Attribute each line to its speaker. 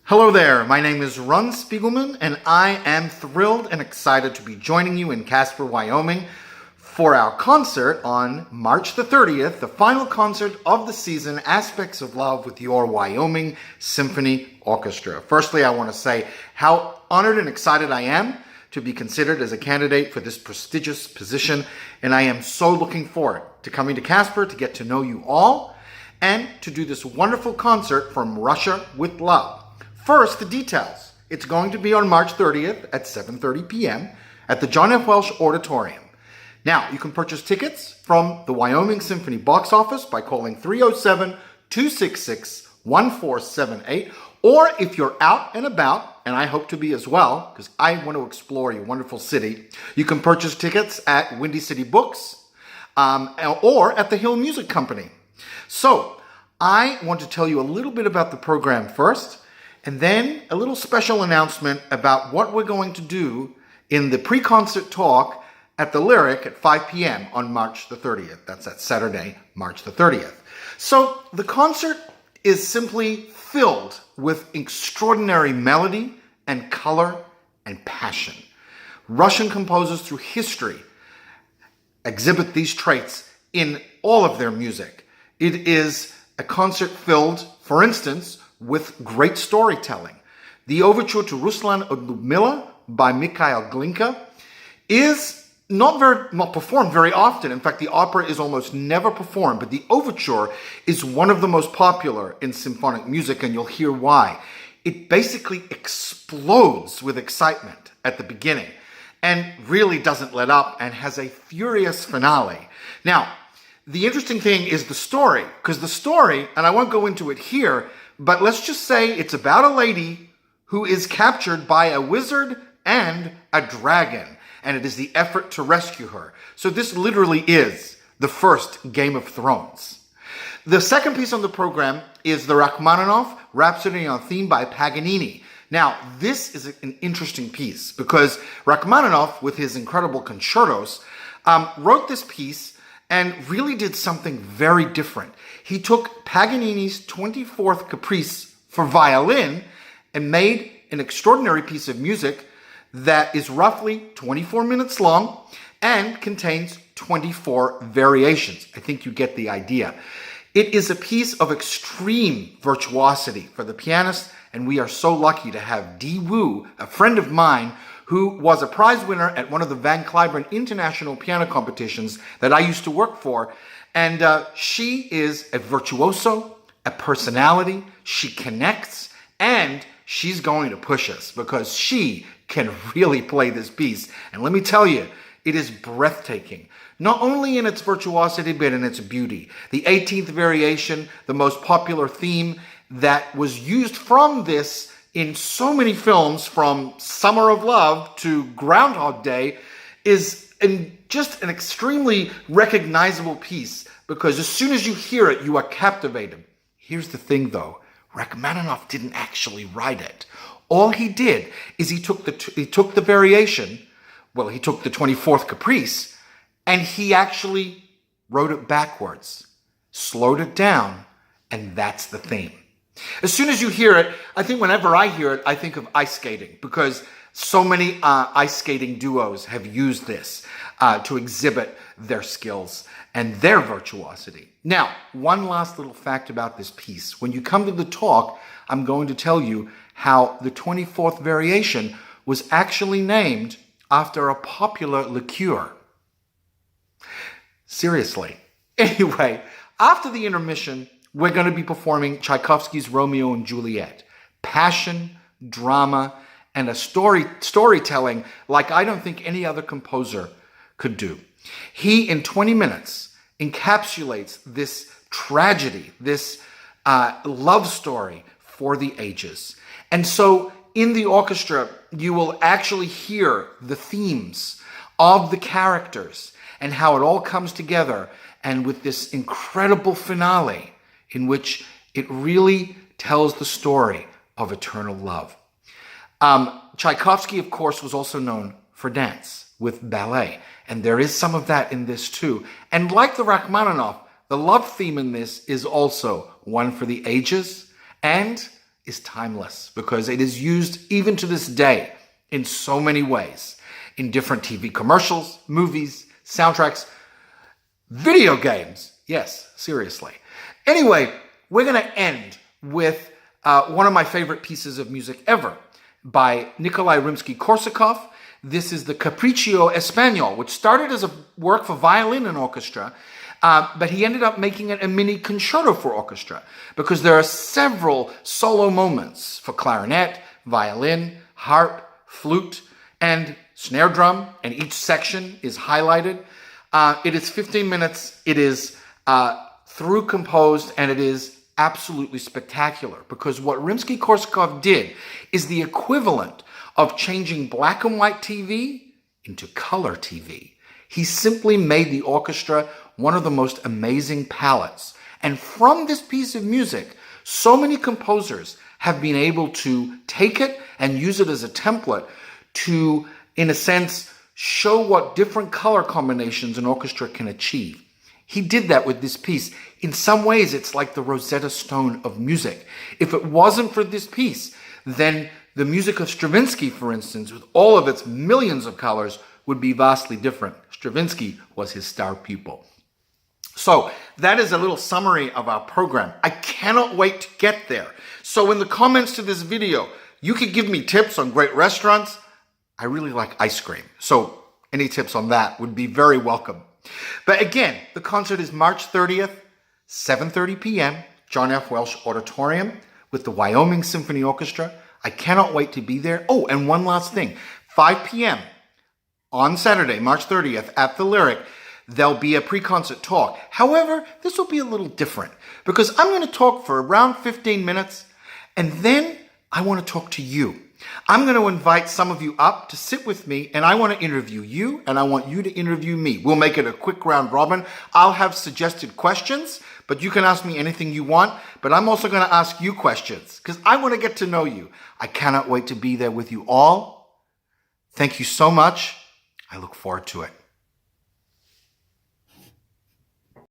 Speaker 1: Hello there, my name is Ron Spigelman, and I am thrilled and excited to be joining you in Casper, Wyoming for our concert on March the 30th, the final concert of the season, Aspects of Love with your Wyoming Symphony Orchestra. Firstly, I want to say how honored and excited I am to be considered as a candidate for this prestigious position, and I am so looking forward to coming to Casper to get to know you all and to do this wonderful concert from Russia with love. First, the details. It's going to be on March 30th at 7:30 p.m. at the John F. Welsh Auditorium. Now, you can purchase tickets from the Wyoming Symphony box office by calling 307-266-1478, or if you're out and about, and I hope to be as well, because I want to explore your wonderful city, you can purchase tickets at Windy City Books or at the Hill Music Company. So, I want to tell you a little bit about the program first, and then a little special announcement about what we're going to do in the pre-concert talk at the Lyric at 5 p.m. on March the 30th. That's that Saturday, March the 30th. So the concert is simply filled with extraordinary melody and color and passion. Russian composers through history exhibit these traits in all of their music. It is a concert filled, for instance, with great storytelling. The overture to Ruslan and Ludmila by Mikhail Glinka is not performed very often. In fact, the opera is almost never performed, but the overture is one of the most popular in symphonic music, and you'll hear why. It basically explodes with excitement at the beginning and really doesn't let up and has a furious finale. Now, the interesting thing is the story, because the story, and I won't go into it here, but let's just say it's about a lady who is captured by a wizard and a dragon, and it is the effort to rescue her. So this literally is the first Game of Thrones. The second piece on the program is the Rachmaninoff Rhapsody on Theme by Paganini. Now, this is an interesting piece because Rachmaninoff, with his incredible concertos, wrote this piece and really did something very different. He took Paganini's 24th Caprice for violin and made an extraordinary piece of music that is roughly 24 minutes long and contains 24 variations. I think you get the idea. It is a piece of extreme virtuosity for the pianist, and we are so lucky to have Dee Wu, a friend of mine, who was a prize winner at one of the Van Cliburn International Piano Competitions that I used to work for. And she is a virtuoso, a personality, she connects, and she's going to push us because she can really play this piece. And let me tell you, it is breathtaking, not only in its virtuosity, but in its beauty. The 18th variation, the most popular theme that was used from this in so many films, from Summer of Love to Groundhog Day, is just an extremely recognizable piece because as soon as you hear it, you are captivated. Here's the thing though, Rachmaninoff didn't actually write it. All he did is he took the variation, he took the 24th Caprice, and he actually wrote it backwards, slowed it down, and that's the theme. As soon as you hear it, I think whenever I hear it, I think of ice skating because so many ice skating duos have used this to exhibit their skills and their virtuosity. Now, one last little fact about this piece. When you come to the talk, I'm going to tell you how the 24th variation was actually named after a popular liqueur. Seriously. Anyway, after the intermission, we're going to be performing Tchaikovsky's Romeo and Juliet. Passion, drama, and a storytelling like I don't think any other composer could do. He, in 20 minutes, encapsulates this tragedy, this love story for the ages. And so in the orchestra, you will actually hear the themes of the characters and how it all comes together, and with this incredible finale in which it really tells the story of eternal love. Tchaikovsky, of course, was also known for dance with ballet, and there is some of that in this too. And like the Rachmaninoff, the love theme in this is also one for the ages and is timeless because it is used even to this day in so many ways. In different TV commercials, movies, soundtracks, video games. Yes, seriously. Anyway, we're going to end with one of my favorite pieces of music ever by Nikolai Rimsky-Korsakov. This is the Capriccio Espagnol, which started as a work for violin and orchestra, but he ended up making it a mini concerto for orchestra because there are several solo moments for clarinet, violin, harp, flute, and snare drum, and each section is highlighted. It is 15 minutes. It is through composed, and it is absolutely spectacular because what Rimsky-Korsakov did is the equivalent of changing black and white TV into color TV. He simply made the orchestra one of the most amazing palettes. And from this piece of music, so many composers have been able to take it and use it as a template to, in a sense, show what different color combinations an orchestra can achieve. He did that with this piece. In some ways, it's like the Rosetta Stone of music. If it wasn't for this piece, then the music of Stravinsky, for instance, with all of its millions of colors, would be vastly different. Stravinsky was his star pupil. So that is a little summary of our program. I cannot wait to get there. So in the comments to this video, you could give me tips on great restaurants. I really like ice cream. So any tips on that would be very welcome. But again, the concert is March 30th, 7:30 p.m., John F. Welsh Auditorium with the Wyoming Symphony Orchestra. I cannot wait to be there. Oh, and one last thing. 5 p.m. on Saturday, March 30th at the Lyric, there'll be a pre-concert talk. However, this will be a little different because I'm going to talk for around 15 minutes and then I want to talk to you. I'm going to invite some of you up to sit with me and I want to interview you and I want you to interview me. We'll make it a quick round robin. I'll have suggested questions, but you can ask me anything you want. But I'm also going to ask you questions because I want to get to know you. I cannot wait to be there with you all. Thank you so much. I look forward to it.